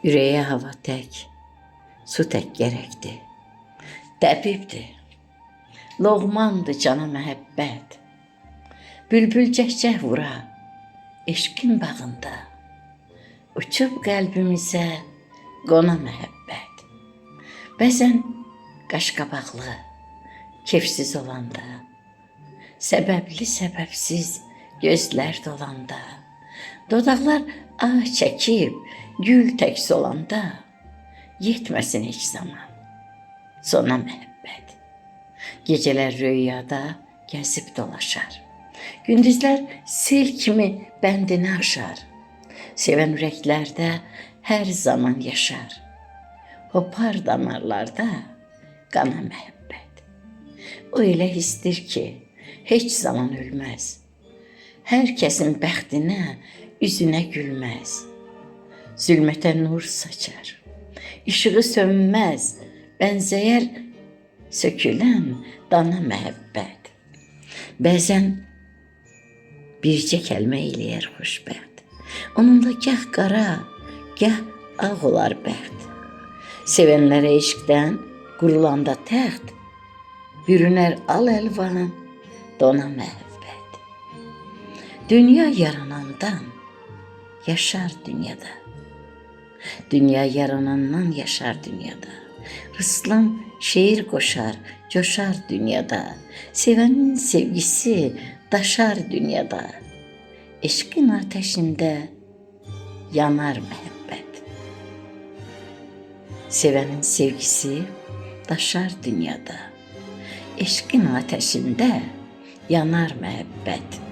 Yüreğe hava tek, su tek gerekti. Dəbibdi, loğmandı cana məhəbbət. Bülbül cəhcəh vura, eşqin bağında. Uçub qəlbimizə qona məhəbbət. Bəzən qaşqabaqlı, kefsiz olanda, səbəbli səbəbsiz gözlər dolanda, dodaqlar ah çəkib, gül tək solanda, yetməsin heç zaman sona məhəbbət. Gecələr rüyada gəzib dolaşar, gündüzlər sel kimi bəndini aşar. Sevən ürəklərdə hər zaman yaşar, hopar damarlarda qana məhəbbət. O elə hissdir ki, heç zaman ölməz, hər kəsin bəxtinə, üzünə gülməz. Zülmətə nur saçar, işığı sönməz, bənzəyər sökülən dana məhəbbət. Bəzən bircə kəlmə eləyər xoşbəxt. Onunla gah qara, gah ağ olar bəxt. Sevənlərə eşqdən qurulanda təxt, bürünər al əlvan, dona məhəbbət. Dünya yaranandan yaşar dünyada. Dünya yaranandan yaşar dünyada. Rıslan şeir qoşar, coşar dünyada. Sevənin sevgisi daşar dünyada. Eşqin ateşində yanar məhəbbət. Sevənin sevgisi daşar dünyada. Eşqin ateşində yanar məhəbbət.